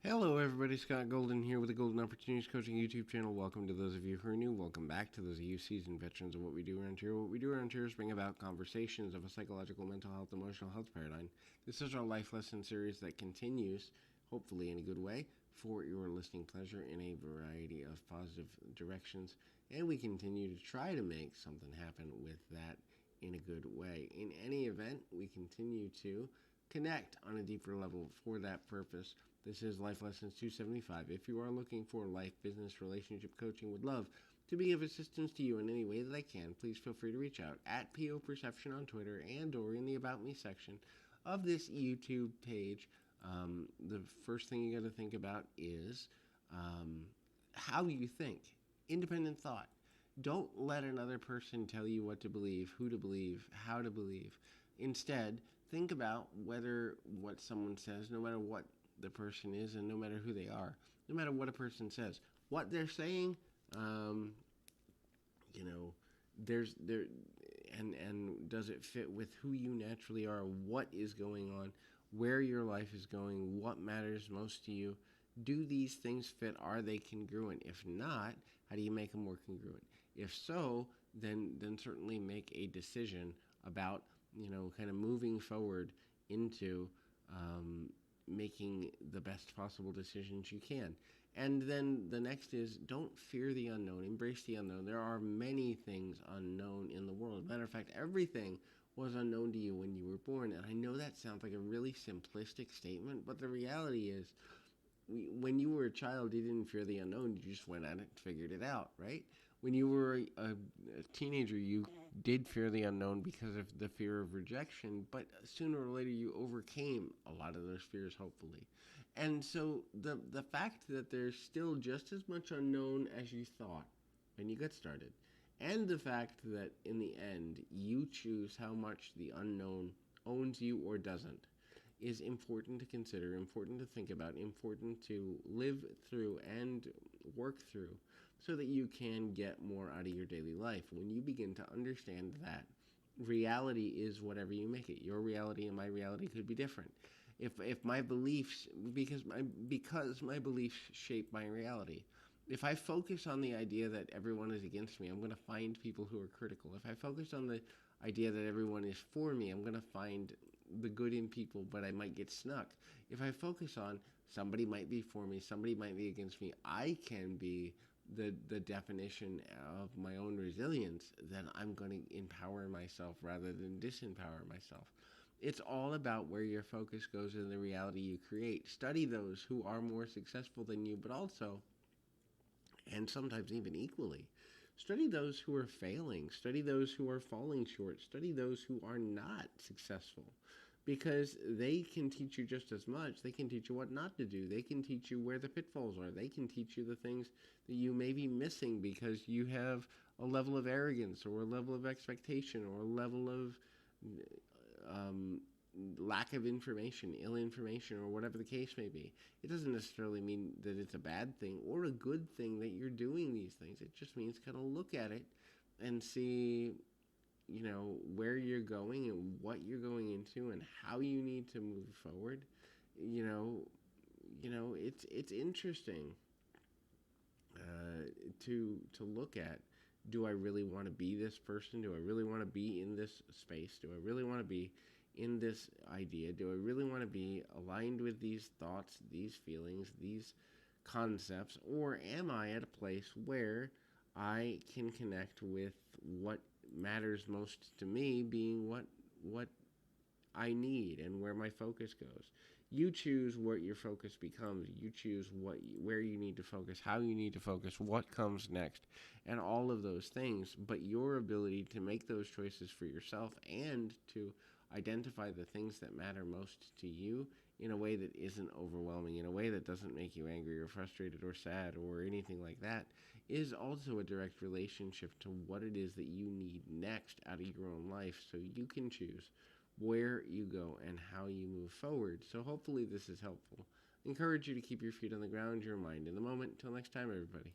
Hello, everybody. Scott Golden here with the Golden Opportunities Coaching YouTube channel. Welcome to those of you who are new. Welcome back to those of you seasoned veterans of what we do around here. What we do around here is bring about conversations of a psychological, mental health, emotional health paradigm. This is our life lesson series that continues, hopefully in a good way, for your listening pleasure in a variety of positive directions. And we continue to try to make something happen with that in a good way. In any event, we continue to connect on a deeper level for that purpose. This is Life Lessons 275. If you are looking for life, business, relationship coaching, would love to be of assistance to you in any way that I can, please feel free to reach out at PO Perception on Twitter and or in the About Me section of this YouTube page. The first thing you got to think about is how you think. Independent thought. Don't let another person tell you what to believe, who to believe, how to believe. Instead, think about whether what someone says, no matter what the person is and no matter who they are, no matter what a person says, what they're saying, you know, there's there and does it fit with who you naturally are, what is going on, where your life is going, what matters most to you. Do these things fit? Are they congruent? If not, how do you make them more congruent? If so, then certainly make a decision about, kind of moving forward into making the best possible decisions you can. And then the next is don't fear the unknown. Embrace the unknown. There are many things unknown in the world. Matter of fact, everything was unknown to you when you were born. And I know that sounds like a really simplistic statement, but the reality is when you were a child, you didn't fear the unknown. You just went at it and figured it out, right? When you were a teenager, you did fear the unknown because of the fear of rejection, but sooner or later you overcame a lot of those fears, hopefully. And so the fact that there's still just as much unknown as you thought when you got started, and the fact that in the end you choose how much the unknown owns you or doesn't, is important to consider, important to think about, important to live through and work through so that you can get more out of your daily life. When you begin to understand that reality is whatever you make it, your reality and my reality could be different. If my beliefs, because my beliefs shape my reality. If I focus on the idea that everyone is against me, I'm going to find people who are critical. If I focus on the idea that everyone is for me, I'm going to find the good in people, but I might get snuck. If I focus on somebody might be for me, somebody might be against me, I can be the definition of my own resilience, then I'm going to empower myself rather than disempower myself. It's all about where your focus goes and the reality you create. Study those who are more successful than you, but also, and sometimes even equally, study those who are failing. Study those who are falling short. Study those who are not successful, because they can teach you just as much. They can teach you what not to do. They can teach you where the pitfalls are. They can teach you the things that you may be missing because you have a level of arrogance or a level of expectation or a level of lack of information, ill information, or whatever the case may be. It doesn't necessarily mean that it's a bad thing or a good thing that you're doing these things. It just means kind of look at it and see, where you're going and what you're going into and how you need to move forward. It's interesting to look at. Do I really want to be this person? Do I really want to be in this space? Do I really want to be in this idea? Do I really want to be aligned with these thoughts, these feelings, these concepts? Or am I at a place where I can connect with what matters most to me, being what I need and where my focus goes? You choose what your focus becomes. You choose where you need to focus, how you need to focus, what comes next, and all of those things. But your ability to make those choices for yourself and to identify the things that matter most to you in a way that isn't overwhelming, in a way that doesn't make you angry or frustrated or sad or anything like that, is also a direct relationship to what it is that you need next out of your own life, so you can choose where you go and how you move forward. So hopefully this is helpful. I encourage you to keep your feet on the ground, your mind in the moment. Until next time, everybody.